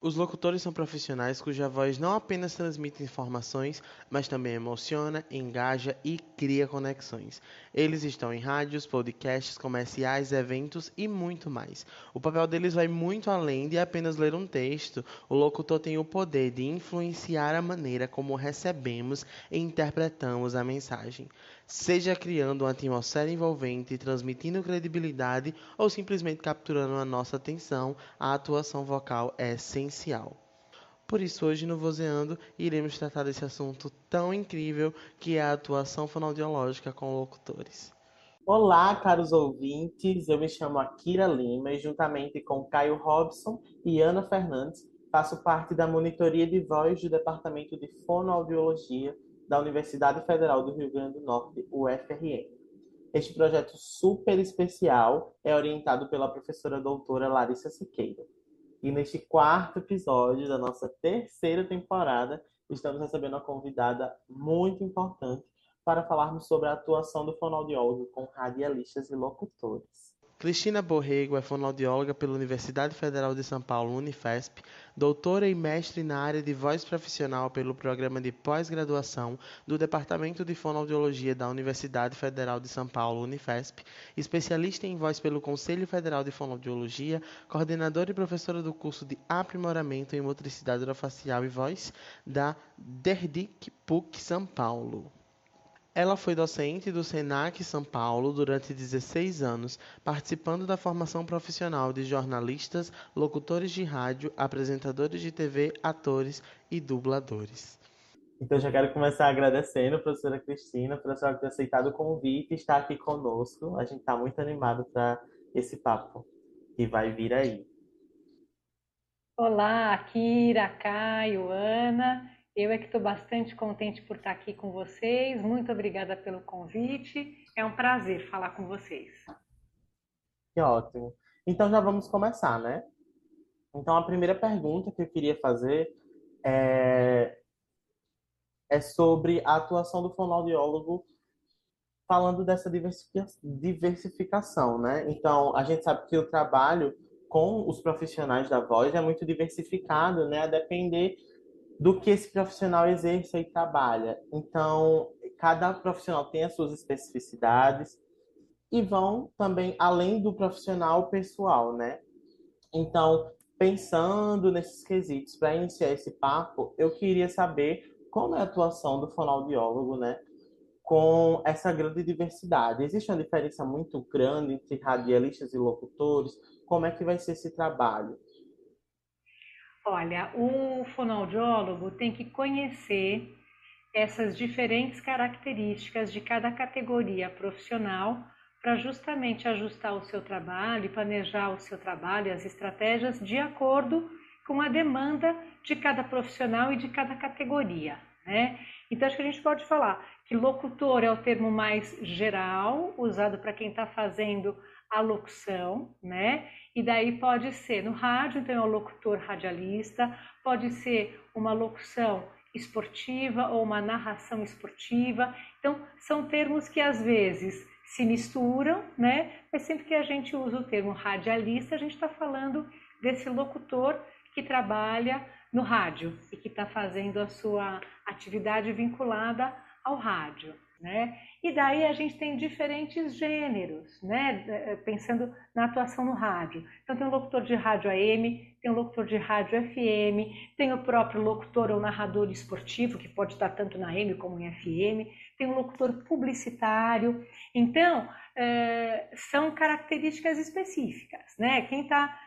Os locutores são profissionais cuja voz não apenas transmite informações, mas também emociona, engaja e cria conexões. Eles estão em rádios, podcasts, comerciais, eventos e muito mais. O papel deles vai muito além de apenas ler um texto. O locutor tem o poder de influenciar a maneira como recebemos e interpretamos a mensagem, seja criando uma atmosfera envolvente, transmitindo credibilidade ou simplesmente capturando a nossa atenção. A atuação vocal é essencial. Por isso, hoje no Vozeando, iremos tratar desse assunto tão incrível que é a atuação fonoaudiológica com locutores. Olá, caros ouvintes. Eu me chamo Akira Lima e, juntamente com Caio Robson e Ana Fernandes, faço parte da monitoria de voz do Departamento de Fonoaudiologia da Universidade Federal do Rio Grande do Norte, UFRN. Este projeto super especial é orientado pela professora doutora Larissa Siqueira. E neste quarto episódio da nossa terceira temporada, estamos recebendo uma convidada muito importante para falarmos sobre a atuação do fonoaudiólogo com radialistas e locutores. Cristina Borrego é fonoaudióloga pela Universidade Federal de São Paulo, Unifesp, doutora e mestre na área de voz profissional pelo Programa de Pós-Graduação do Departamento de Fonoaudiologia da Universidade Federal de São Paulo, Unifesp, especialista em voz pelo Conselho Federal de Fonoaudiologia, coordenadora e professora do curso de Aprimoramento em Motricidade Orofacial e Voz da DERDIC PUC São Paulo. Ela foi docente do Senac São Paulo durante 16 anos, participando da formação profissional de jornalistas, locutores de rádio, apresentadores de TV, atores e dubladores. Então, já quero começar agradecendo a professora Cristina por a senhora ter aceitado o convite e estar aqui conosco. A gente está muito animado para esse papo que vai vir aí. Olá, Akira, Caio, Ana. Eu é que estou bastante contente por estar aqui com vocês. Muito obrigada pelo convite. É um prazer falar com vocês. Que ótimo. Então, já vamos começar, né? Então, a primeira pergunta que eu queria fazer é, é sobre a atuação do fonoaudiólogo falando dessa diversificação, né? Então, a gente sabe que o trabalho com os profissionais da voz é muito diversificado, né? A depender do que esse profissional exerce e trabalha. Então, cada profissional tem as suas especificidades e vão também além do profissional pessoal, né? Então, pensando nesses quesitos, para iniciar esse papo, eu queria saber como é a atuação do fonoaudiólogo, né? Com essa grande diversidade. Existe uma diferença muito grande entre radialistas e locutores? Como é que vai ser esse trabalho? Olha, o fonoaudiólogo tem que conhecer essas diferentes características de cada categoria profissional para justamente ajustar o seu trabalho e planejar o seu trabalho e as estratégias de acordo com a demanda de cada profissional e de cada categoria, né? Então acho que a gente pode falar que locutor é o termo mais geral, usado para quem está fazendo a locução, né? E daí pode ser no rádio, então é o locutor radialista, pode ser uma locução esportiva ou uma narração esportiva. Então, são termos que às vezes se misturam, né? Mas sempre que a gente usa o termo radialista, a gente está falando desse locutor que trabalha no rádio e que está fazendo a sua atividade vinculada ao rádio, né? E daí a gente tem diferentes gêneros, né? Pensando na atuação no rádio. Então tem um locutor de rádio AM, tem um locutor de rádio FM, tem o próprio locutor ou narrador esportivo, que pode estar tanto na AM como em FM, tem um locutor publicitário. Então, são características específicas, né? Quem está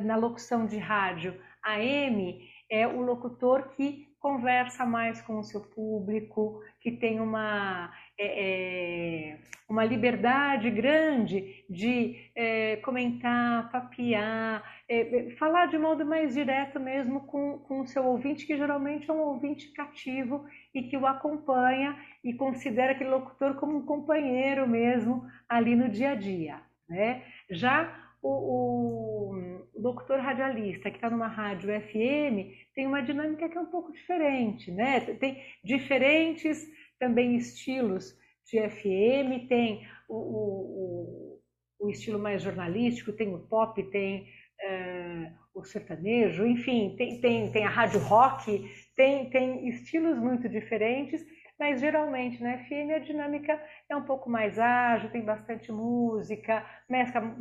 na locução de rádio AM é o locutor que conversa mais com o seu público, que tem uma liberdade grande de comentar, papear, falar de modo mais direto mesmo com o seu ouvinte, que geralmente é um ouvinte cativo e que o acompanha e considera aquele locutor como um companheiro mesmo ali no dia a dia, né? Já o locutor radialista que está numa rádio FM tem uma dinâmica que é um pouco diferente, né? Tem diferentes também estilos de FM, tem o estilo mais jornalístico, tem o pop, tem o sertanejo, enfim, tem a rádio rock, tem estilos muito diferentes, mas geralmente na FM a dinâmica é um pouco mais ágil, tem bastante música,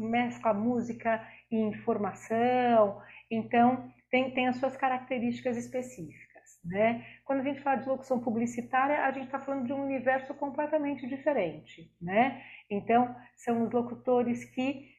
mescla música e informação, então tem as suas características específicas. Né? Quando a gente fala de locução publicitária, a gente está falando de um universo completamente diferente. Né? Então, são os locutores que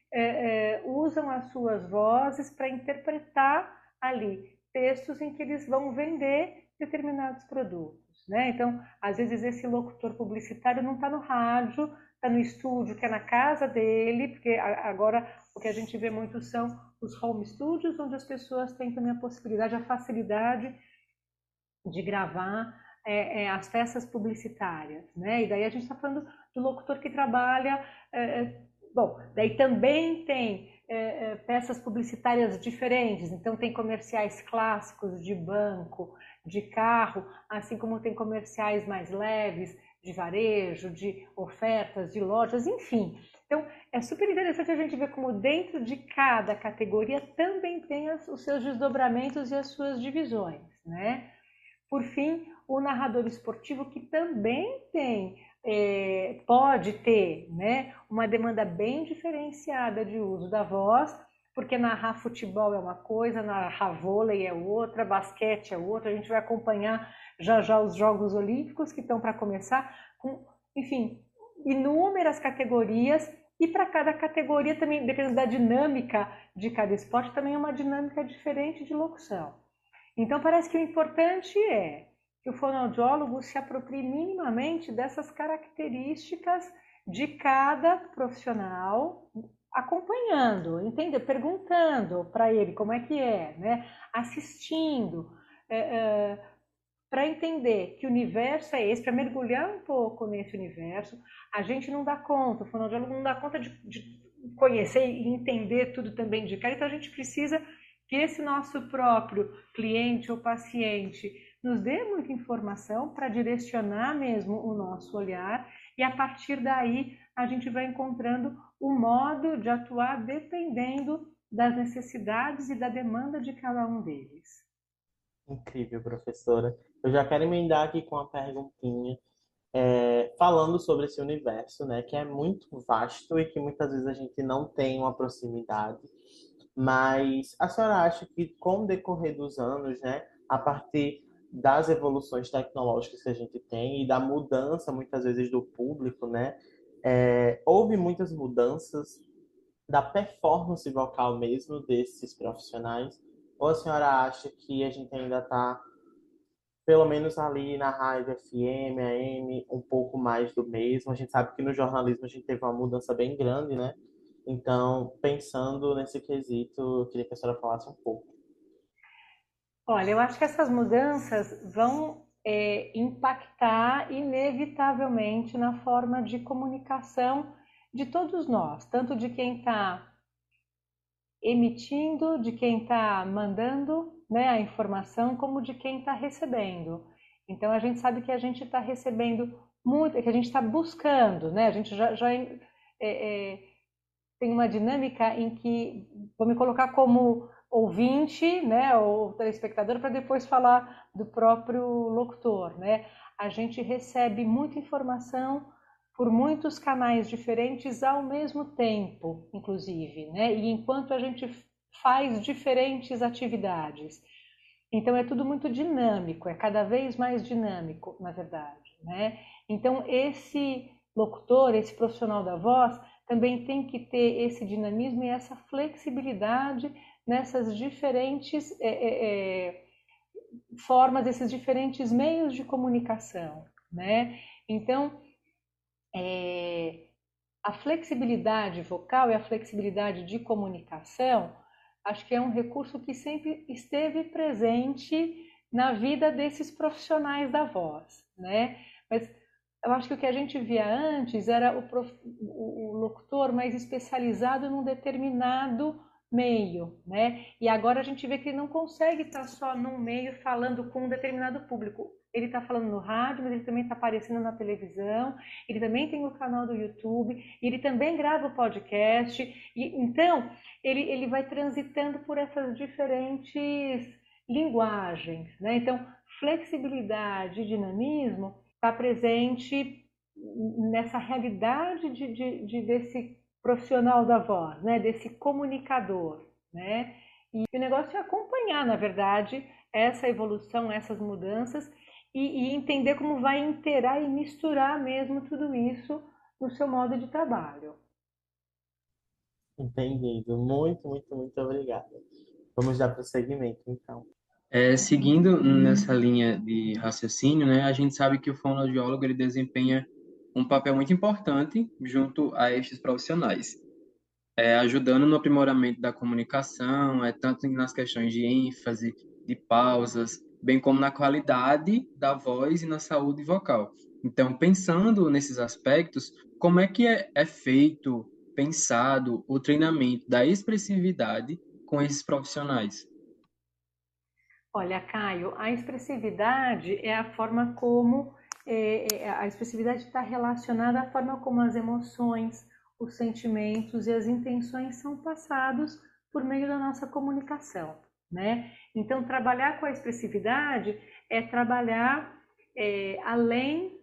usam as suas vozes para interpretar ali textos em que eles vão vender determinados produtos. Né? Então, às vezes esse locutor publicitário não está no rádio, está no estúdio, que é na casa dele, porque agora o que a gente vê muito são os home studios, onde as pessoas têm também a possibilidade, a facilidade de gravar as peças publicitárias. Né? E daí a gente está falando do locutor que trabalha... Bom, daí também tem peças publicitárias diferentes, então tem comerciais clássicos de banco, de carro, assim como tem comerciais mais leves, de varejo, de ofertas, de lojas, enfim. Então, é super interessante a gente ver como dentro de cada categoria também tem os seus desdobramentos e as suas divisões, né? Por fim, o narrador esportivo, que também pode ter, né, uma demanda bem diferenciada de uso da voz, porque narrar futebol é uma coisa, narrar vôlei é outra, basquete é outra. A gente vai acompanhar já os Jogos Olímpicos que estão para começar, com, enfim, inúmeras categorias, e para cada categoria também, dependendo da dinâmica de cada esporte, também é uma dinâmica diferente de locução. Então, parece que o importante é que o fonoaudiólogo se aproprie minimamente dessas características de cada profissional, acompanhando, entendeu? Perguntando para ele como é que é, né? Assistindo, para entender que universo é esse, para mergulhar um pouco nesse universo. A gente não dá conta, o fonoaudiólogo não dá conta de conhecer e entender tudo também de cara, então a gente precisa que esse nosso próprio cliente ou paciente nos dê muita informação para direcionar mesmo o nosso olhar, e a partir daí a gente vai encontrando o modo de atuar dependendo das necessidades e da demanda de cada um deles. Incrível, professora. Eu já quero emendar aqui com uma perguntinha, falando sobre esse universo, né, que é muito vasto e que muitas vezes a gente não tem uma proximidade. Mas a senhora acha que, com o decorrer dos anos, né, a partir das evoluções tecnológicas que a gente tem e da mudança, muitas vezes, do público, né, houve muitas mudanças da performance vocal mesmo desses profissionais? Ou a senhora acha que a gente ainda está, pelo menos ali na rádio FM, AM, um pouco mais do mesmo? A gente sabe que no jornalismo a gente teve uma mudança bem grande, né? Então, pensando nesse quesito, eu queria que a senhora falasse um pouco. Olha, eu acho que essas mudanças vão impactar inevitavelmente na forma de comunicação de todos nós, tanto de quem está emitindo, de quem está mandando, né, a informação, como de quem está recebendo. Então, a gente sabe que a gente está recebendo muito, que a gente está buscando, né? A gente já tem uma dinâmica em que vou me colocar como ouvinte, né, ou telespectador, para depois falar do próprio locutor, né? A gente recebe muita informação por muitos canais diferentes ao mesmo tempo, inclusive, né? E enquanto a gente faz diferentes atividades. Então é tudo muito dinâmico, é cada vez mais dinâmico, na verdade, né? Então esse locutor, esse profissional da voz, também tem que ter esse dinamismo e essa flexibilidade nessas diferentes formas, esses diferentes meios de comunicação, né? Então, a flexibilidade vocal e a flexibilidade de comunicação, acho que é um recurso que sempre esteve presente na vida desses profissionais da voz, né? Mas eu acho que o que a gente via antes era o locutor mais especializado num determinado meio, né? E agora a gente vê que ele não consegue estar só num meio falando com um determinado público. ele está falando no rádio, mas ele também está aparecendo na televisão, ele também tem o canal do YouTube, e ele também grava o podcast, e então ele vai transitando por essas diferentes linguagens, né? Então, flexibilidade e dinamismo está presente nessa realidade desse profissional da voz, né? Desse comunicador, né? E o negócio é acompanhar, na verdade, essa evolução, essas mudanças e entender como vai interar e misturar mesmo tudo isso no seu modo de trabalho. Entendido. Muito, muito, muito obrigada. Vamos dar prosseguimento, então. Seguindo nessa linha de raciocínio, né, a gente sabe que o fonoaudiólogo ele desempenha um papel muito importante junto a estes profissionais, ajudando no aprimoramento da comunicação, tanto nas questões de ênfase, de pausas, bem como na qualidade da voz e na saúde vocal. Então, pensando nesses aspectos, como é que é feito, pensado o treinamento da expressividade com esses profissionais? Olha, Caio, a expressividade é a forma como a expressividade está relacionada à forma como as emoções, os sentimentos e as intenções são passados por meio da nossa comunicação, né? Então, trabalhar com a expressividade é trabalhar além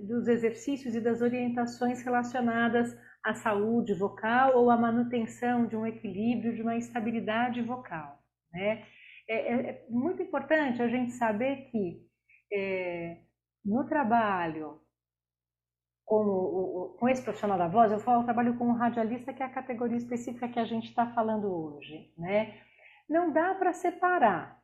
dos exercícios e das orientações relacionadas à saúde vocal ou à manutenção de um equilíbrio, de uma estabilidade vocal, né? É muito importante a gente saber que no trabalho com esse profissional da voz, eu trabalho com um radialista, que é a categoria específica que a gente está falando hoje, né? Não dá para separar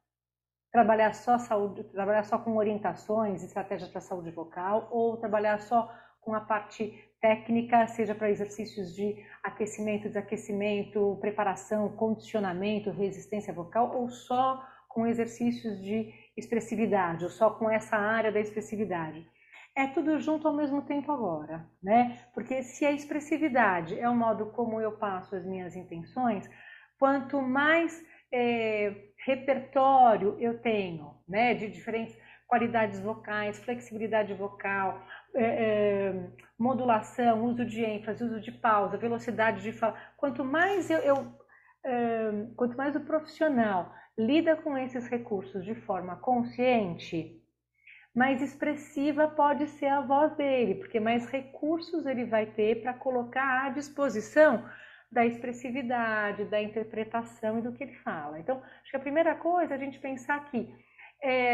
trabalhar só saúde, trabalhar só com orientações, estratégias para saúde vocal, ou trabalhar só com a parte técnica, seja para exercícios de aquecimento, desaquecimento, preparação, condicionamento, resistência vocal, ou só com exercícios de expressividade, ou só com essa área da expressividade. É tudo junto ao mesmo tempo agora, né? Porque se a expressividade é o modo como eu passo as minhas intenções, quanto mais repertório eu tenho, né, de diferentes qualidades vocais, flexibilidade vocal, modulação, uso de ênfase, uso de pausa, velocidade de fala. Quanto mais quanto mais o profissional lida com esses recursos de forma consciente, mais expressiva pode ser a voz dele, porque mais recursos ele vai ter para colocar à disposição da expressividade, da interpretação e do que ele fala. Então, acho que a primeira coisa é a gente pensar que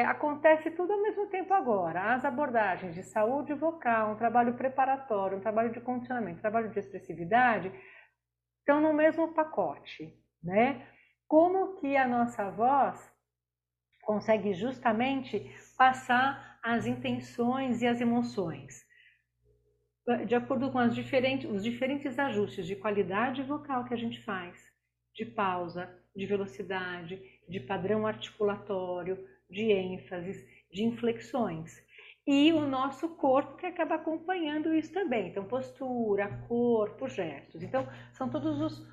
acontece tudo ao mesmo tempo agora. As abordagens de saúde vocal, um trabalho preparatório, um trabalho de condicionamento, um trabalho de expressividade, estão no mesmo pacote, né? Como que a nossa voz consegue justamente passar as intenções e as emoções de acordo com os diferentes ajustes de qualidade vocal que a gente faz, de pausa, de velocidade, de padrão articulatório, de ênfases, de inflexões. E o nosso corpo que acaba acompanhando isso também. Então, postura, corpo, gestos. Então, são todos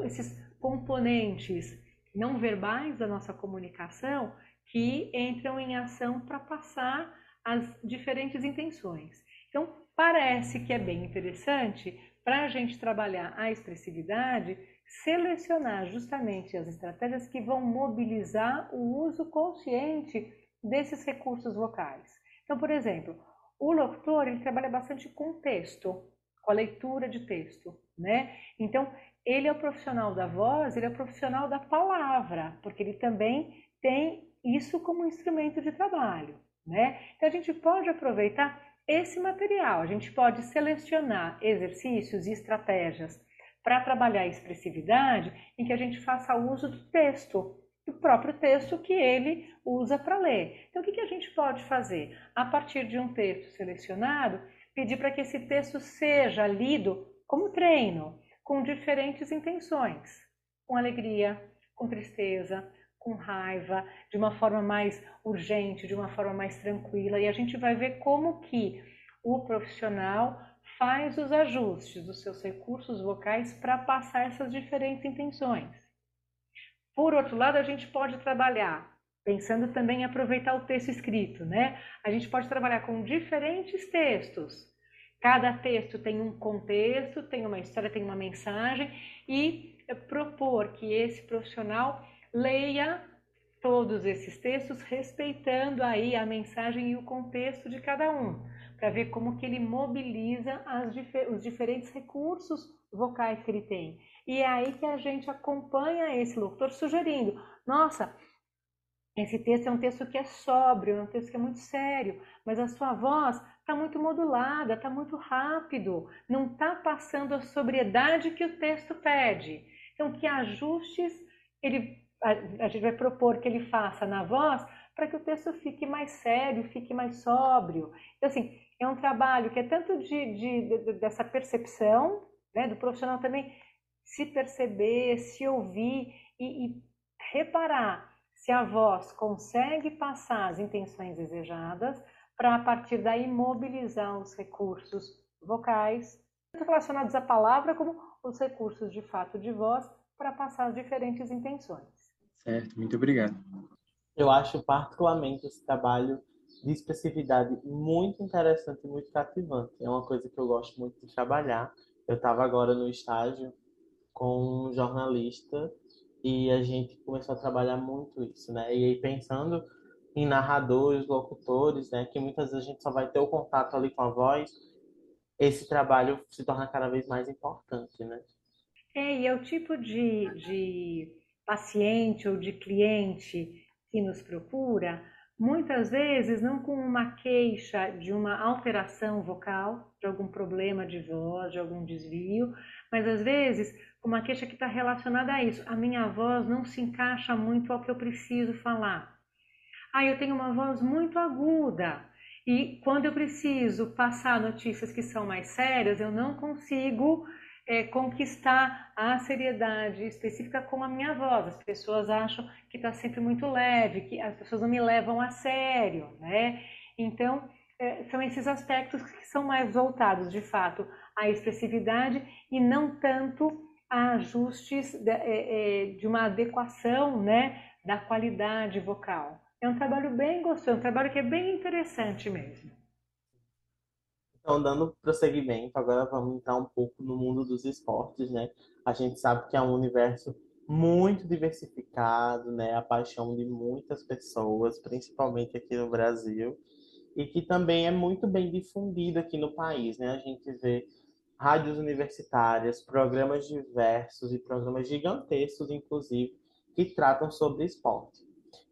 esses componentes não verbais da nossa comunicação que entram em ação para passar as diferentes intenções. Então, parece que é bem interessante para a gente trabalhar a expressividade, selecionar justamente as estratégias que vão mobilizar o uso consciente desses recursos vocais. Então, por exemplo, o locutor ele trabalha bastante com texto, com a leitura de texto, né? Então, ele é o profissional da voz, ele é o profissional da palavra, porque ele também tem isso como instrumento de trabalho, né? Então, a gente pode aproveitar esse material, a gente pode selecionar exercícios e estratégias para trabalhar a expressividade em que a gente faça uso do texto, do próprio texto que ele usa para ler. Então, o que a gente pode fazer? A partir de um texto selecionado, pedir para que esse texto seja lido como treino, com diferentes intenções, com alegria, com tristeza, com raiva, de uma forma mais urgente, de uma forma mais tranquila, e a gente vai ver como que o profissional faz os ajustes dos seus recursos vocais para passar essas diferentes intenções. Por outro lado, a gente pode trabalhar pensando também em aproveitar o texto escrito, né? A gente pode trabalhar com diferentes textos. Cada texto tem um contexto, tem uma história, tem uma mensagem, e propor que esse profissional leia todos esses textos respeitando aí a mensagem e o contexto de cada um, para ver como que ele mobiliza os diferentes recursos vocais que ele tem. E é aí que a gente acompanha esse locutor sugerindo, nossa, esse texto é um texto que é sóbrio, é um texto que é muito sério, mas a sua voz está muito modulada, está muito rápido, não está passando a sobriedade que o texto pede. Então, que ajustes a gente vai propor que ele faça na voz para que o texto fique mais sério, fique mais sóbrio. Então, assim, é um trabalho que é tanto dessa percepção, né, do profissional também se perceber, se ouvir e reparar se a voz consegue passar as intenções desejadas para, a partir daí, mobilizar os recursos vocais, tanto relacionados à palavra como os recursos de fato de voz para passar as diferentes intenções. Certo, muito obrigado. Eu acho particularmente esse trabalho de expressividade muito interessante e muito cativante. É uma coisa que eu gosto muito de trabalhar. Eu estava agora no estágio com um jornalista e a gente começou a trabalhar muito isso, né? E aí pensando em narradores, locutores, né? Que muitas vezes a gente só vai ter o contato ali com a voz, esse trabalho se torna cada vez mais importante, né? E é o tipo de paciente ou de cliente que nos procura, muitas vezes não com uma queixa de uma alteração vocal, de algum problema de voz, de algum desvio, mas às vezes com uma queixa que está relacionada a isso. A minha voz não se encaixa muito ao que eu preciso falar. Eu tenho uma voz muito aguda e quando eu preciso passar notícias que são mais sérias, eu não consigo conquistar a seriedade específica com a minha voz. As pessoas acham que está sempre muito leve, que as pessoas não me levam a sério, né? Então, são esses aspectos que são mais voltados, de fato, à expressividade e não tanto a ajustes de uma adequação, né, da qualidade vocal. É um trabalho bem gostoso, é um trabalho que é bem interessante mesmo. Então, dando prosseguimento, agora vamos entrar um pouco no mundo dos esportes, né? A gente sabe que é um universo muito diversificado, né? A paixão de muitas pessoas, principalmente aqui no Brasil, e que também é muito bem difundido aqui no país, né? A gente vê rádios universitárias, programas diversos e programas gigantescos, inclusive, que tratam sobre esporte.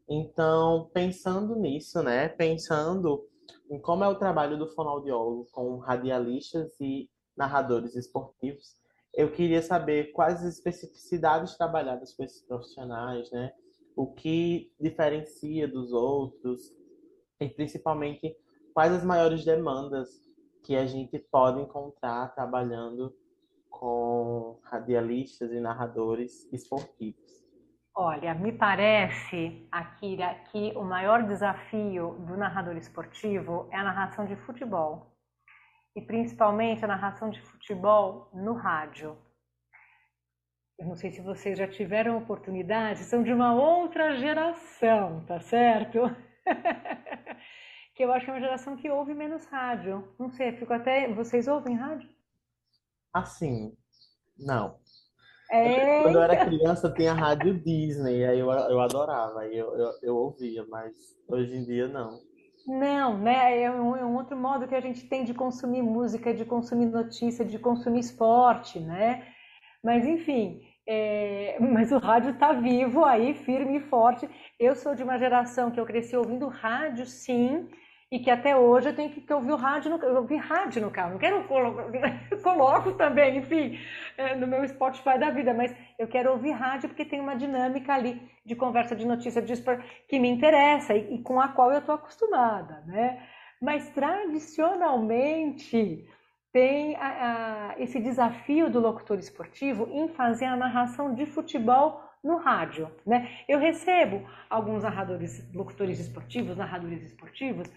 Então, pensando nisso, né? Pensando em como é o trabalho do fonoaudiólogo com radialistas e narradores esportivos, eu queria saber quais as especificidades trabalhadas com esses profissionais, né? O que diferencia dos outros e principalmente quais as maiores demandas que a gente pode encontrar trabalhando com radialistas e narradores esportivos. Olha, me parece, Akira, que o maior desafio do narrador esportivo é a narração de futebol. E principalmente a narração de futebol no rádio. Eu não sei se vocês já tiveram oportunidade, são de uma outra geração, tá certo? Que eu acho que é uma geração que ouve menos rádio. Não sei, fico até. Vocês ouvem rádio? Assim, não. Quando eu era Então. criança tinha a rádio Disney, aí eu adorava, aí eu ouvia, mas hoje em dia não. Não, né? É um outro modo que a gente tem de consumir música, de consumir notícia, de consumir esporte, né? Mas enfim, mas o rádio está vivo aí, firme e forte. Eu sou de uma geração que eu cresci ouvindo rádio, sim, e que até hoje eu tenho que ouvir o rádio eu ouvi rádio no carro. Não quero coloco também, enfim, no meu Spotify da vida, mas eu quero ouvir rádio porque tem uma dinâmica ali de conversa, de notícia, de esporte que me interessa e com a qual eu estou acostumada, né? Mas tradicionalmente tem esse desafio do locutor esportivo em fazer a narração de futebol no rádio, né? Eu recebo alguns locutores esportivos, narradores esportivos,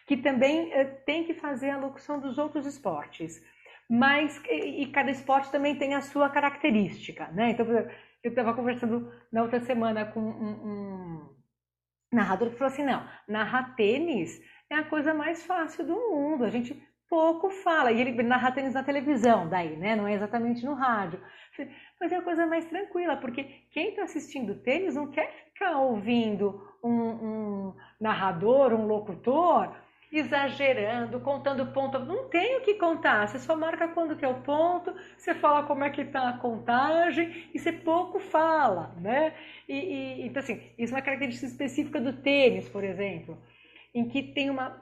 que também tem que fazer a locução dos outros esportes. Mas, e cada esporte também tem a sua característica, né? Então, eu estava conversando na outra semana com narrador que falou assim, não, narrar tênis é a coisa mais fácil do mundo, a gente pouco fala, e ele narra tênis na televisão daí, né, não é exatamente no rádio, mas é a coisa mais tranquila, porque quem está assistindo tênis não quer ficar ouvindo um narrador, um locutor, exagerando, contando ponto, não tem o que contar, você só marca quando que é o ponto, você fala como é que está a contagem, e você pouco fala, né, então assim, isso é uma característica específica do tênis, por exemplo, em que tem uma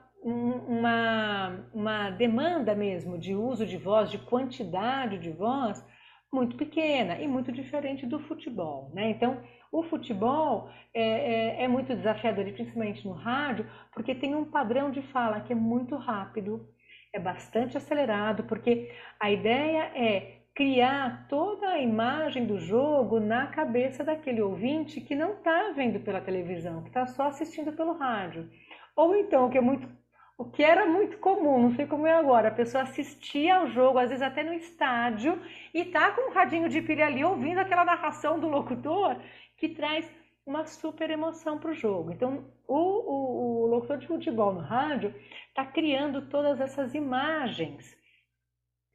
demanda mesmo de uso de voz, de quantidade de voz, muito pequena e muito diferente do futebol, né? Então, o futebol é muito desafiador, e principalmente no rádio, porque tem um padrão de fala que é muito rápido, é bastante acelerado, porque a ideia é criar toda a imagem do jogo na cabeça daquele ouvinte que não está vendo pela televisão, que está só assistindo pelo rádio. Ou então, o que era muito comum, não sei como é agora, a pessoa assistia ao jogo, às vezes até no estádio, e tá com um radinho de pilha ali, ouvindo aquela narração do locutor, que traz uma super emoção para o jogo. Então, o locutor de futebol no rádio está criando todas essas imagens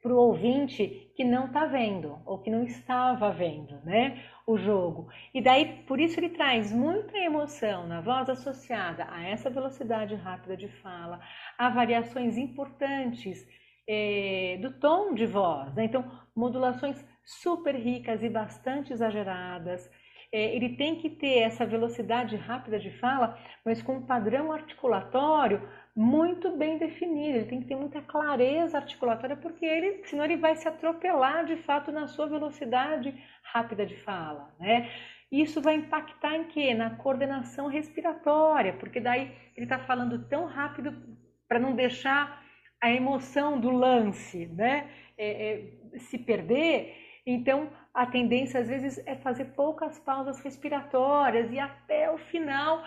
para o ouvinte que não está vendo, ou que não estava vendo, né, o jogo. E daí, por isso ele traz muita emoção na voz associada a essa velocidade rápida de fala, a variações importantes do tom de voz, né? Então, modulações super ricas e bastante exageradas. Ele tem que ter essa velocidade rápida de fala, mas com um padrão articulatório muito bem definido, ele tem que ter muita clareza articulatória, porque senão ele vai se atropelar de fato na sua velocidade rápida de fala, né? Isso vai impactar em quê? Na coordenação respiratória, porque daí ele está falando tão rápido para não deixar a emoção do lance, né, se perder. Então, a tendência às vezes é fazer poucas pausas respiratórias e até o final,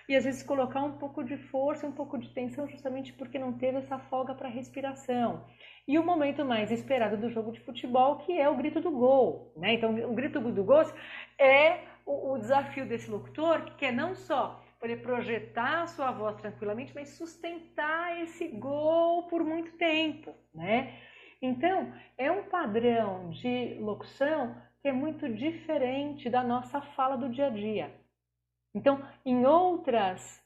e às vezes colocar um pouco de força, um pouco de tensão, justamente porque não teve essa folga para respiração. E o momento mais esperado do jogo de futebol, que é o grito do gol, né? Então, o grito do gol é o desafio desse locutor, que quer não só poder projetar a sua voz tranquilamente, mas sustentar esse gol por muito tempo, né? Então, é um padrão de locução que é muito diferente da nossa fala do dia a dia. Então, em outras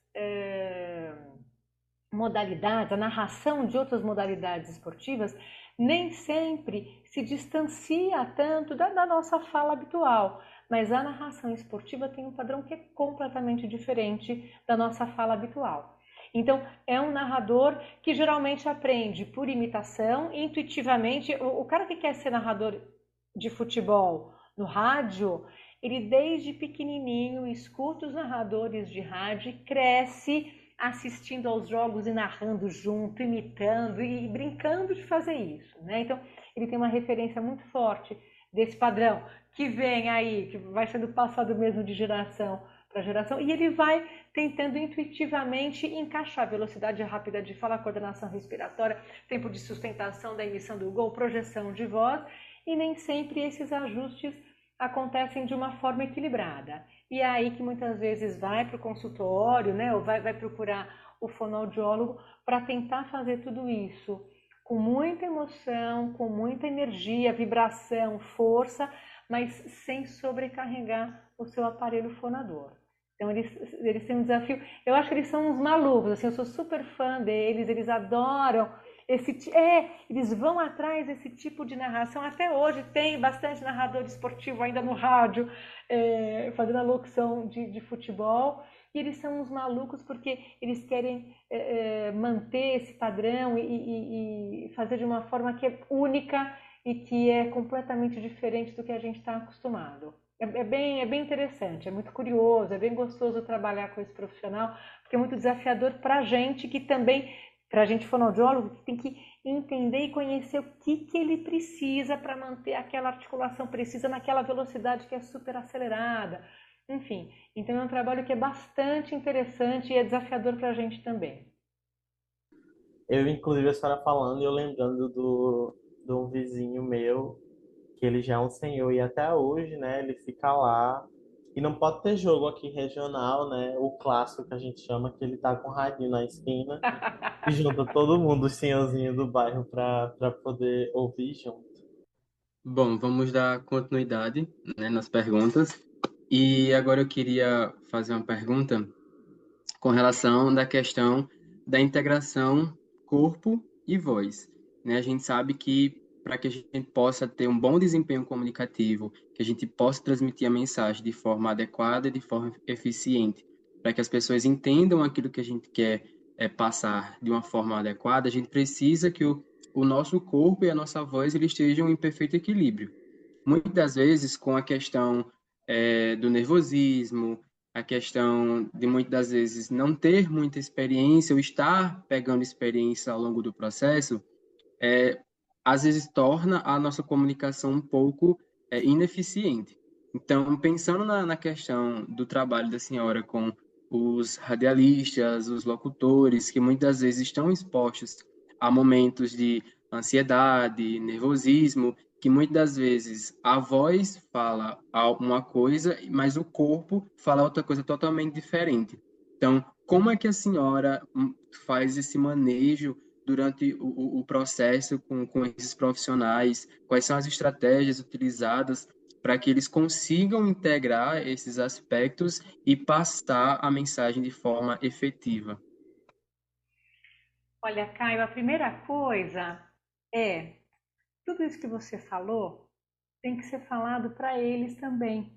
modalidades, a narração de outras modalidades esportivas nem sempre se distancia tanto da nossa fala habitual, mas a narração esportiva tem um padrão que é completamente diferente da nossa fala habitual. Então, é um narrador que geralmente aprende por imitação, intuitivamente. O cara que quer ser narrador de futebol no rádio, ele desde pequenininho escuta os narradores de rádio e cresce assistindo aos jogos e narrando junto, imitando e brincando de fazer isso, né? Então, ele tem uma referência muito forte desse padrão que vem aí, que vai sendo passado mesmo de geração para geração, e ele vai tentando intuitivamente encaixar velocidade rápida de fala, coordenação respiratória, tempo de sustentação da emissão do gol, projeção de voz, e nem sempre esses ajustes acontecem de uma forma equilibrada. E é aí que muitas vezes vai para o consultório, né, ou vai procurar o fonoaudiólogo para tentar fazer tudo isso com muita emoção, com muita energia, vibração, força, mas sem sobrecarregar o seu aparelho fonador. Então eles têm um desafio. Eu acho que eles são uns malucos, assim, eu sou super fã deles, eles adoram eles vão atrás desse tipo de narração. Até hoje tem bastante narrador esportivo ainda no rádio, fazendo a locução de futebol, e eles são uns malucos porque eles querem manter esse padrão e fazer de uma forma que é única e que é completamente diferente do que a gente está acostumado. É bem interessante, é muito curioso, é bem gostoso trabalhar com esse profissional, porque é muito desafiador para a gente que também, para a gente fonoaudiólogo, que tem que entender e conhecer o que ele precisa para manter aquela articulação precisa naquela velocidade que é super acelerada. Enfim, então é um trabalho que é bastante interessante e é desafiador para a gente também. Eu, inclusive, a senhora falando e eu lembrando de um vizinho meu, que ele já é um senhor e até hoje, né, ele fica lá E não pode ter jogo aqui regional, né? O clássico que a gente chama, que ele tá com o radinho na esquina e junta todo mundo, os senhorzinhos do bairro, para poder ouvir junto. Bom, vamos dar continuidade, né, nas perguntas. E agora eu queria fazer uma pergunta com relação da questão da integração corpo e voz, né? A gente sabe que para que a gente possa ter um bom desempenho comunicativo, que a gente possa transmitir a mensagem de forma adequada e de forma eficiente, para que as pessoas entendam aquilo que a gente quer passar de uma forma adequada, a gente precisa que o nosso corpo e a nossa voz eles estejam em perfeito equilíbrio. Muitas das vezes com a questão do nervosismo, a questão de muitas das vezes não ter muita experiência ou estar pegando experiência ao longo do processo, às vezes torna a nossa comunicação um pouco ineficiente. Então, pensando na questão do trabalho da senhora com os radialistas, os locutores, que muitas vezes estão expostos a momentos de ansiedade, nervosismo, que muitas das vezes a voz fala uma coisa, mas o corpo fala outra coisa totalmente diferente. Então, como é que a senhora faz esse manejo durante o processo com esses profissionais? Quais são as estratégias utilizadas para que eles consigam integrar esses aspectos e passar a mensagem de forma efetiva? Olha, Caio, a primeira coisa é, tudo isso que você falou tem que ser falado para eles também,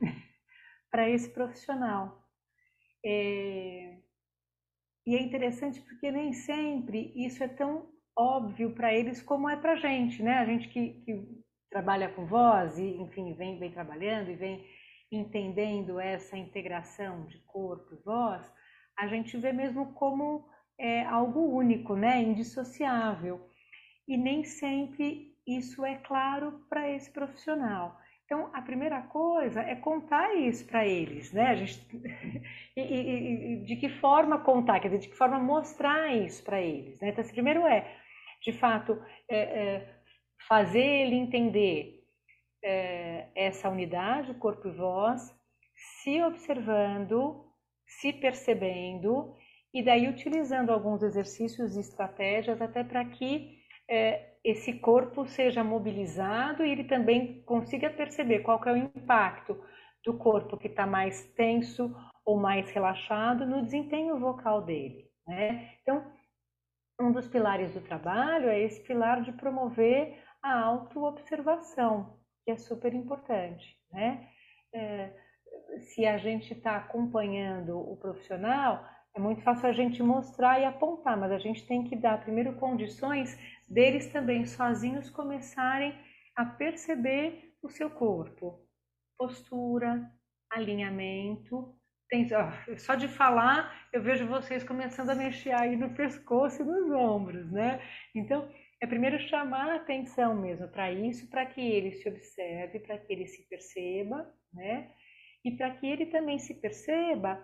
para esse profissional. E é interessante porque nem sempre isso é tão óbvio para eles como é para a gente, né? A gente que trabalha com voz e, enfim, vem trabalhando e vem entendendo essa integração de corpo e voz, a gente vê mesmo como algo único, né? Indissociável. E nem sempre isso é claro para esse profissional. Então, a primeira coisa é contar isso para eles, né? E de que forma contar, quer dizer, de que forma mostrar isso para eles, né? Então, assim, primeiro de fato, fazer ele entender essa unidade, corpo e voz, se observando, se percebendo, e daí utilizando alguns exercícios e estratégias até para que esse corpo seja mobilizado e ele também consiga perceber qual que é o impacto do corpo que está mais tenso ou mais relaxado no desempenho vocal dele, né? Então, um dos pilares do trabalho é esse pilar de promover a autoobservação, que é super importante, né? Se a gente está acompanhando o profissional, é muito fácil a gente mostrar e apontar, mas a gente tem que dar primeiro condições deles também sozinhos começarem a perceber o seu corpo, postura, alinhamento. Só de falar, eu vejo vocês começando a mexer aí no pescoço e nos ombros, né? Então, é primeiro chamar a atenção mesmo para isso, para que ele se observe, para que ele se perceba, né? E para que ele também se perceba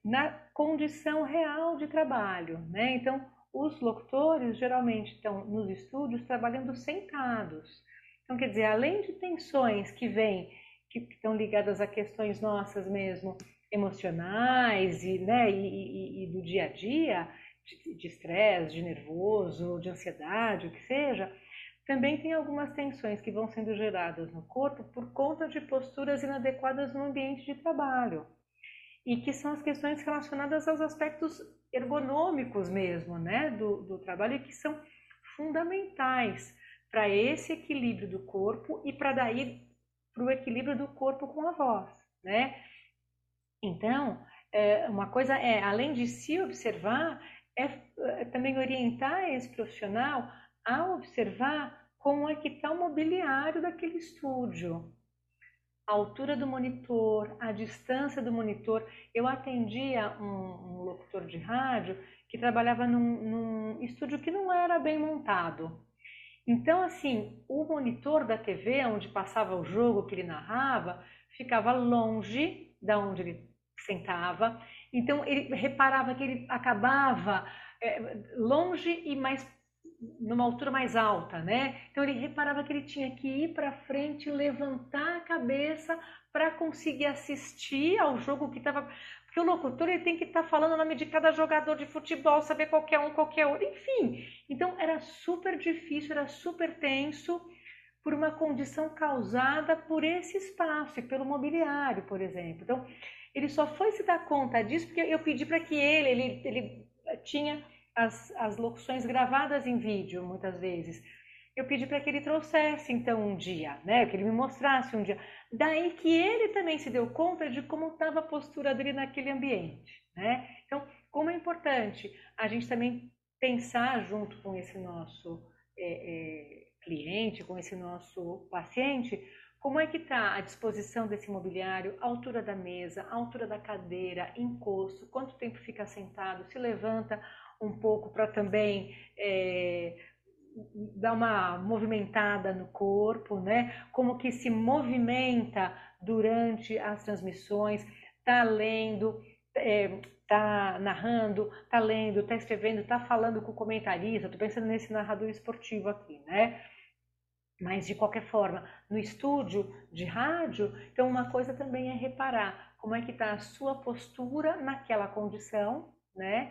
na condição real de trabalho, né? Então, os locutores geralmente estão nos estúdios trabalhando sentados. Então, quer dizer, além de tensões que vêm, que estão ligadas a questões nossas mesmo, emocionais e do dia a dia, de estresse, de nervoso, de ansiedade, o que seja, também tem algumas tensões que vão sendo geradas no corpo por conta de posturas inadequadas no ambiente de trabalho. E que são as questões relacionadas aos aspectos ergonômicos mesmo, né, do trabalho, e que são fundamentais para esse equilíbrio do corpo e para daí para o equilíbrio do corpo com a voz, né? Então, uma coisa além de se observar, também orientar esse profissional a observar como é que está o mobiliário daquele estúdio, a altura do monitor, a distância do monitor. Eu atendia um locutor de rádio que trabalhava num estúdio que não era bem montado. Então, assim, o monitor da TV, onde passava o jogo que ele narrava, ficava longe da onde ele sentava. Então, ele reparava que ele acabava longe e mais numa altura mais alta, né? Então ele reparava que ele tinha que ir para frente, levantar a cabeça para conseguir assistir ao jogo que estava. Porque o locutor ele tem que estar falando o nome de cada jogador de futebol, saber qualquer um, qualquer outro, enfim. Então era super difícil, era super tenso por uma condição causada por esse espaço e pelo mobiliário, por exemplo. Então ele só foi se dar conta disso porque eu pedi para que ele tinha as locuções gravadas em vídeo, muitas vezes. Eu pedi para que ele trouxesse, então, um dia, né? Que ele me mostrasse um dia. Daí que ele também se deu conta de como estava a postura dele naquele ambiente, né? Então, como é importante a gente também pensar junto com esse nosso cliente, com esse nosso paciente, como é que está a disposição desse mobiliário, a altura da mesa, a altura da cadeira, encosto, quanto tempo fica sentado, se levanta um pouco para também dar uma movimentada no corpo, né? Como que se movimenta durante as transmissões, tá lendo, tá narrando, tá lendo, tá escrevendo, tá falando com o comentarista. Tô pensando nesse narrador esportivo aqui, né? Mas de qualquer forma, no estúdio de rádio, então uma coisa também é reparar como é que está a sua postura naquela condição, né?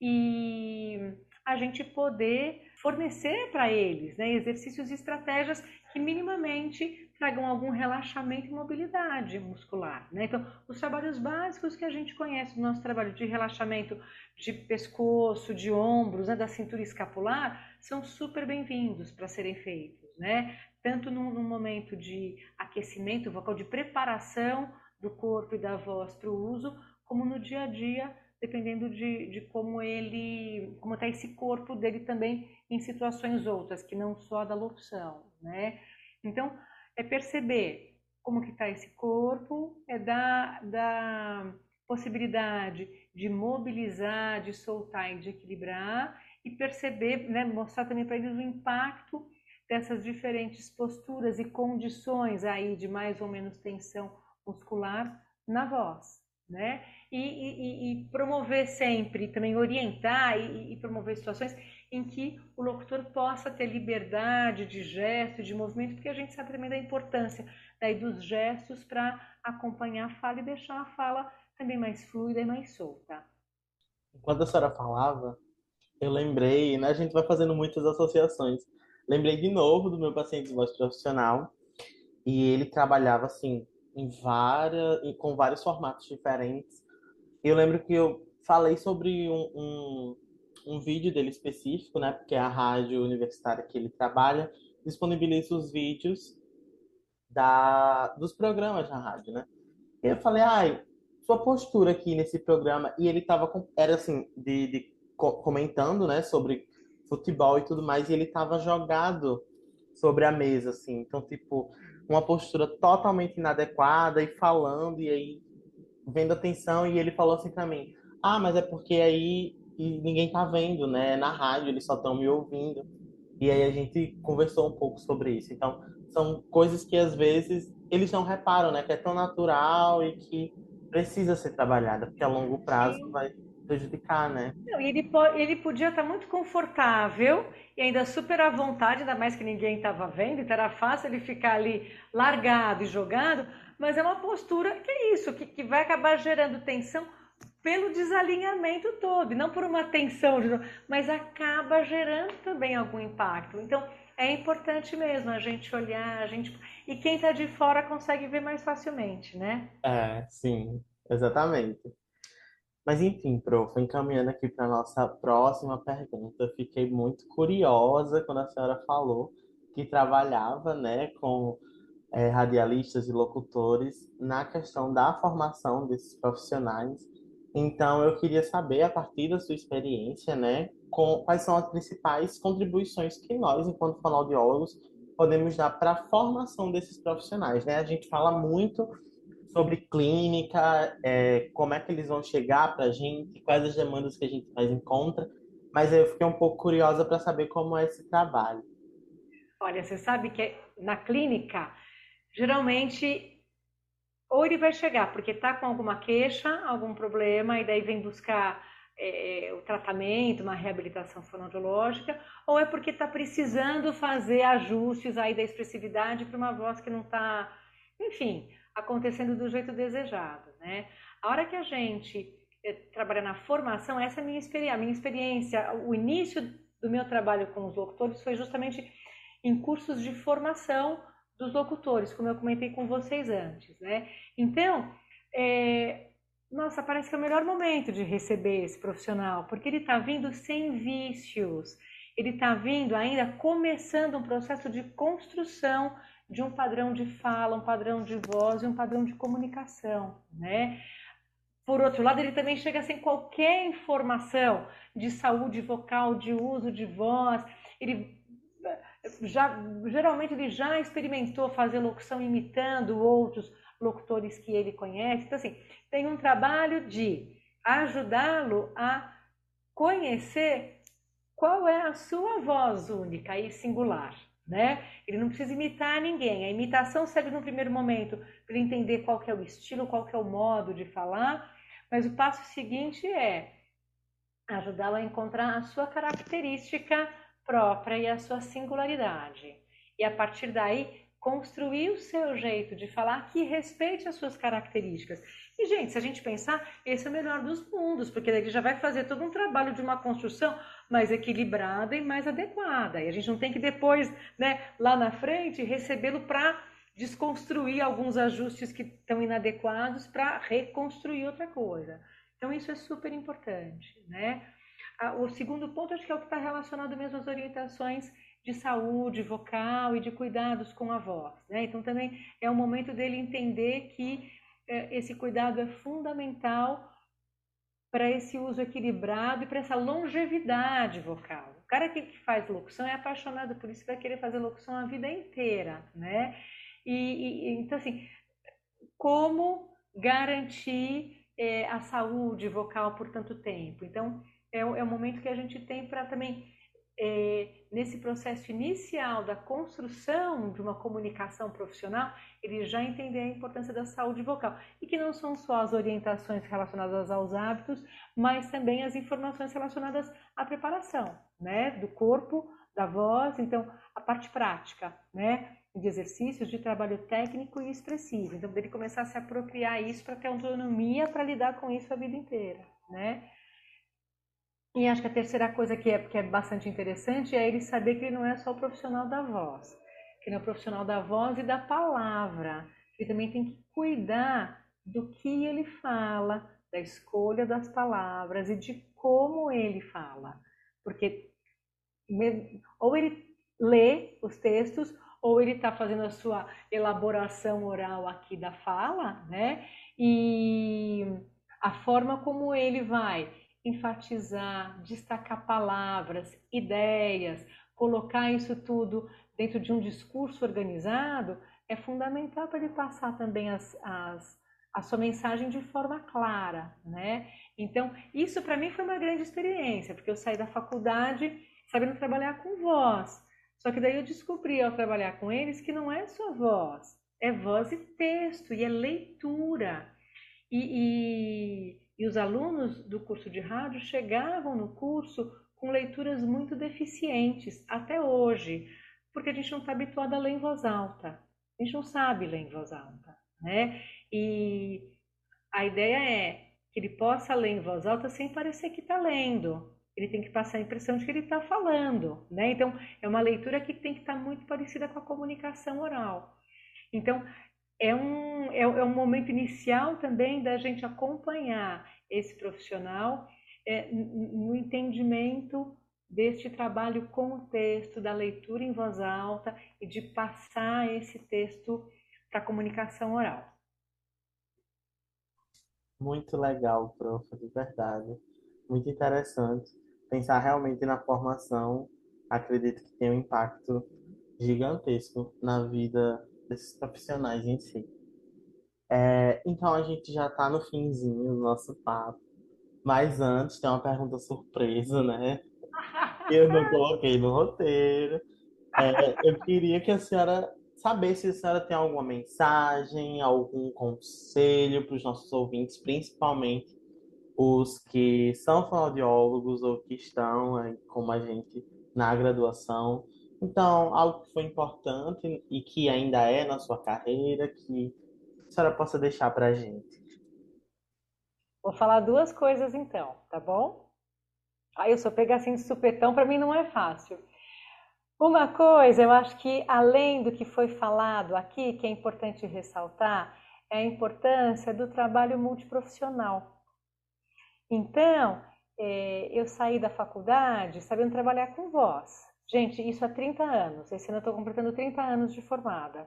E a gente poder fornecer para eles, né, exercícios e estratégias que minimamente tragam algum relaxamento e mobilidade muscular, né? Então, os trabalhos básicos que a gente conhece do nosso trabalho de relaxamento de pescoço, de ombros, né, da cintura escapular, são super bem-vindos para serem feitos, né? Tanto num momento de aquecimento vocal, de preparação do corpo e da voz para o uso, como no dia a dia, dependendo de como está esse corpo dele também em situações outras, que não só a da locução, né? Então, é perceber como que está esse corpo, é dar possibilidade de mobilizar, de soltar e de equilibrar, e perceber, né, mostrar também para eles o impacto dessas diferentes posturas e condições aí de mais ou menos tensão muscular na voz, né? E promover sempre, também orientar e promover situações em que o locutor possa ter liberdade de gesto e de movimento, porque a gente sabe também da importância daí dos gestos para acompanhar a fala e deixar a fala também mais fluida e mais solta. Enquanto a senhora falava, eu lembrei, né? A gente vai fazendo muitas associações. Lembrei de novo do meu paciente de voz profissional e ele trabalhava assim com vários formatos diferentes. Eu lembro que eu falei sobre um vídeo dele específico, né? Porque a rádio universitária que ele trabalha disponibiliza os vídeos dos programas na rádio, né? E eu falei, ai, sua postura aqui nesse programa, e ele era assim, comentando, né, sobre futebol e tudo mais, e ele tava jogado sobre a mesa, assim, então, tipo, uma postura totalmente inadequada, e falando, e aí, vendo atenção, e ele falou assim pra mim, ah, mas é porque aí e ninguém tá vendo, né, na rádio, eles só estão me ouvindo. E aí a gente conversou um pouco sobre isso. Então, são coisas que às vezes eles não reparam, né? Que é tão natural e que precisa ser trabalhada, porque a longo prazo Sim. vai prejudicar, né? Não, e ele podia estar muito confortável e ainda super à vontade, ainda mais que ninguém estava vendo, então era fácil ele ficar ali largado e jogado, mas é uma postura que é isso, que vai acabar gerando tensão pelo desalinhamento todo, e não por uma tensão, mas acaba gerando também algum impacto. Então é importante mesmo a gente olhar, e quem está de fora consegue ver mais facilmente, né? É, sim, exatamente. Mas enfim, prof, encaminhando aqui para nossa próxima pergunta, eu fiquei muito curiosa quando a senhora falou que trabalhava, né, com radialistas e locutores na questão da formação desses profissionais. Então, eu queria saber, a partir da sua experiência, né, quais são as principais contribuições que nós, enquanto fonoaudiólogos, podemos dar para a formação desses profissionais, né? A gente fala muito sobre clínica, como é que eles vão chegar para a gente, quais as demandas que a gente mais encontra, mas eu fiquei um pouco curiosa para saber como é esse trabalho. Olha, você sabe que na clínica, geralmente, ou ele vai chegar porque está com alguma queixa, algum problema, e daí vem buscar o tratamento, uma reabilitação fonoaudiológica, ou é porque está precisando fazer ajustes aí da expressividade para uma voz que não está, enfim, acontecendo do jeito desejado, né? A hora que a gente trabalha na formação, essa é a minha experiência, o início do meu trabalho com os locutores foi justamente em cursos de formação dos locutores, como eu comentei com vocês antes, né? Então, nossa, parece que é o melhor momento de receber esse profissional, porque ele está vindo sem vícios, ele está vindo ainda começando um processo de construção de um padrão de fala, um padrão de voz e um padrão de comunicação, né? Por outro lado, ele também chega sem qualquer informação de saúde vocal, de uso de voz, geralmente ele já experimentou fazer locução imitando outros locutores que ele conhece. Então, assim, tem um trabalho de ajudá-lo a conhecer qual é a sua voz única e singular, né? Ele não precisa imitar ninguém. A imitação serve no primeiro momento para ele entender qual que é o estilo, qual que é o modo de falar, mas o passo seguinte é ajudá-lo a encontrar a sua característica própria e a sua singularidade. E a partir daí, construir o seu jeito de falar que respeite as suas características. E, gente, se a gente pensar, esse é o melhor dos mundos, porque daí ele já vai fazer todo um trabalho de uma construção mais equilibrada e mais adequada. E a gente não tem que depois, né, lá na frente, recebê-lo para desconstruir alguns ajustes que estão inadequados para reconstruir outra coisa. Então, isso é super importante, né? O segundo ponto, acho que é o que está relacionado mesmo às orientações de saúde vocal e de cuidados com a voz, né? Então, também é o momento dele entender que esse cuidado é fundamental para esse uso equilibrado e para essa longevidade vocal. O cara que faz locução é apaixonado por isso, vai querer fazer locução a vida inteira, né? Então, assim, como garantir a saúde vocal por tanto tempo? Então, é o momento que a gente tem para também, nesse processo inicial da construção de uma comunicação profissional, ele já entender a importância da saúde vocal. E que não são só as orientações relacionadas aos hábitos, mas também as informações relacionadas à preparação, né? Do corpo, da voz, então a parte prática, né? De exercícios, de trabalho técnico e expressivo. Então, ele começar a se apropriar isso para ter autonomia para lidar com isso a vida inteira, né? E acho que a terceira coisa que é bastante interessante é ele saber que ele não é só o profissional da voz, que ele é o profissional da voz e da palavra. Ele também tem que cuidar do que ele fala, da escolha das palavras e de como ele fala. Porque ou ele lê os textos, ou ele está fazendo a sua elaboração oral aqui da fala, né? E a forma como ele vai enfatizar, destacar palavras, ideias, colocar isso tudo dentro de um discurso organizado, é fundamental para ele passar também a sua mensagem de forma clara, né? Então, isso para mim foi uma grande experiência, porque eu saí da faculdade sabendo trabalhar com voz. Só que daí eu descobri ao trabalhar com eles que não é só voz, é voz e texto, e é leitura. E os alunos do curso de rádio chegavam no curso com leituras muito deficientes, até hoje, porque a gente não está habituado a ler em voz alta. A gente não sabe ler em voz alta, né? E a ideia é que ele possa ler em voz alta sem parecer que está lendo. Ele tem que passar a impressão de que ele está falando, né? Então, é uma leitura que tem que estar muito parecida com a comunicação oral. Então, é um momento inicial também da gente acompanhar esse profissional no entendimento deste trabalho com o texto, da leitura em voz alta e de passar esse texto para a comunicação oral. Muito legal, prof, de verdade. Muito interessante. Pensar realmente na formação, acredito que tem um impacto gigantesco na vida desses profissionais em si. Então a gente já está no finzinho do nosso papo. Mas antes tem uma pergunta surpresa, né? Eu não coloquei no roteiro. Eu queria que a senhora sabesse se a senhora tem alguma mensagem, algum conselho para os nossos ouvintes, principalmente os que são fonoaudiólogos ou que estão aí, como a gente na graduação. Então, algo que foi importante e que ainda é na sua carreira, que a senhora possa deixar para a gente. Vou falar duas coisas então, tá bom? Aí eu só pegar assim de supetão, para mim não é fácil. Uma coisa, eu acho que além do que foi falado aqui, que é importante ressaltar, é a importância do trabalho multiprofissional. Então, eu saí da faculdade sabendo trabalhar com voz. Gente, isso há 30 anos. Esse ano eu estou completando 30 anos de formada.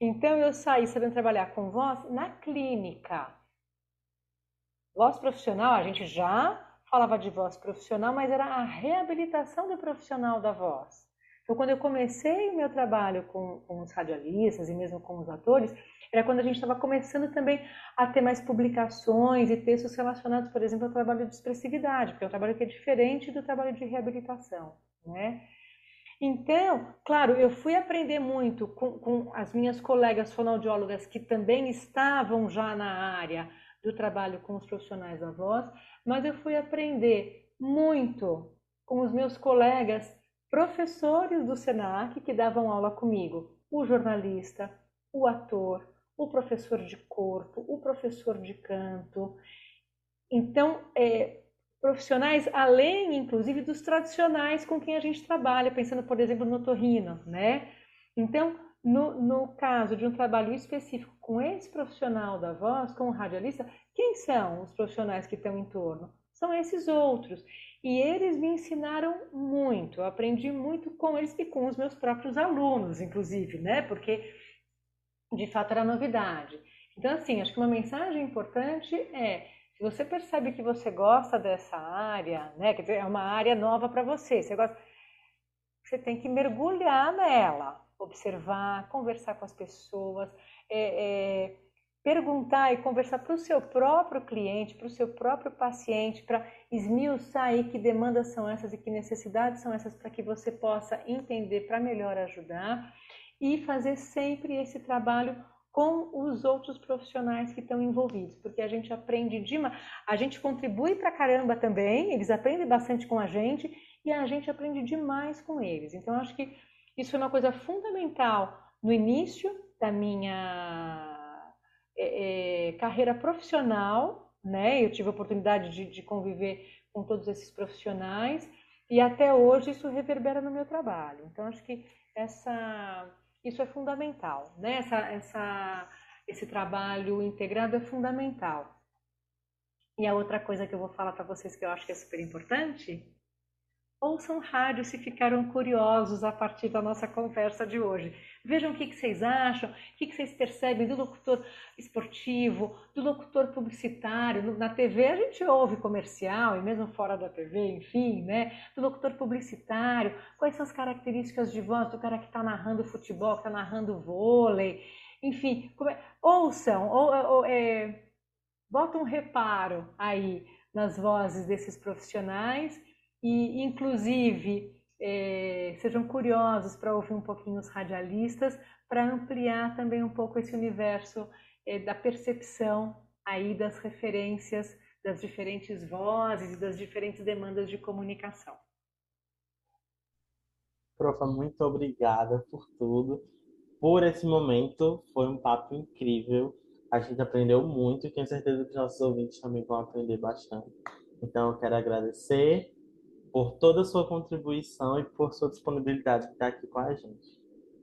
Então, eu saí sabendo trabalhar com voz na clínica. Voz profissional, a gente já falava de voz profissional, mas era a reabilitação do profissional da voz. Então, quando eu comecei o meu trabalho com os radialistas e mesmo com os atores, era quando a gente estava começando também a ter mais publicações e textos relacionados, por exemplo, ao trabalho de expressividade, porque é um trabalho que é diferente do trabalho de reabilitação, né? Então, claro, eu fui aprender muito com as minhas colegas fonoaudiólogas que também estavam já na área do trabalho com os profissionais da voz, mas eu fui aprender muito com os meus colegas professores do SENAC que davam aula comigo, o jornalista, o ator, o professor de corpo, o professor de canto. Então, profissionais além, inclusive, dos tradicionais com quem a gente trabalha, pensando, por exemplo, no otorrino, né? Então, no caso de um trabalho específico com esse profissional da voz, com o radialista, quem são os profissionais que estão em torno? São esses outros. E eles me ensinaram muito, eu aprendi muito com eles e com os meus próprios alunos, inclusive, né? Porque, de fato, era novidade. Então, assim, acho que uma mensagem importante é, se você percebe que você gosta dessa área, né? Quer dizer, é uma área nova para você, você tem que mergulhar nela, observar, conversar com as pessoas, perguntar e conversar para o seu próprio cliente, para o seu próprio paciente, para esmiuçar aí que demandas são essas e que necessidades são essas para que você possa entender para melhor ajudar e fazer sempre esse trabalho com os outros profissionais que estão envolvidos, porque a gente aprende demais, a gente contribui pra caramba também, eles aprendem bastante com a gente e a gente aprende demais com eles. Então, acho que isso foi uma coisa fundamental no início da minha carreira profissional, né? Eu tive a oportunidade de conviver com todos esses profissionais e até hoje isso reverbera no meu trabalho. Então, acho que isso é fundamental, né? Esse trabalho integrado é fundamental. E a outra coisa que eu vou falar para vocês que eu acho que é super importante, ouçam rádio se ficaram curiosos a partir da nossa conversa de hoje. Vejam o que vocês acham, o que vocês percebem do locutor esportivo, do locutor publicitário. Na TV a gente ouve comercial, e mesmo fora da TV, enfim, né? Do locutor publicitário, quais são as características de voz do cara que está narrando futebol, que está narrando vôlei, enfim. Ouçam, bota um reparo aí nas vozes desses profissionais e, inclusive, sejam curiosos para ouvir um pouquinho os radialistas, para ampliar também um pouco esse universo da percepção aí das referências das diferentes vozes e das diferentes demandas de comunicação. Profa, muito obrigada por tudo, por esse momento. Foi um papo incrível. A gente aprendeu muito e tenho certeza que os nossos ouvintes também vão aprender bastante. Então, eu quero agradecer por toda a sua contribuição e por sua disponibilidade de estar aqui com a gente.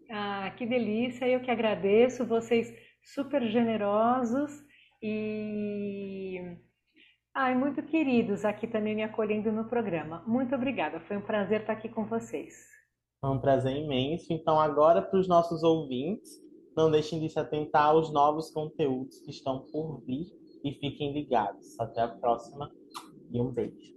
Ah, que delícia! Eu que agradeço, vocês super generosos e muito queridos aqui também me acolhendo no programa. Muito obrigada, foi um prazer estar aqui com vocês. Foi um prazer imenso. Então, agora, para os nossos ouvintes, não deixem de se atentar aos novos conteúdos que estão por vir e fiquem ligados. Até a próxima e um beijo.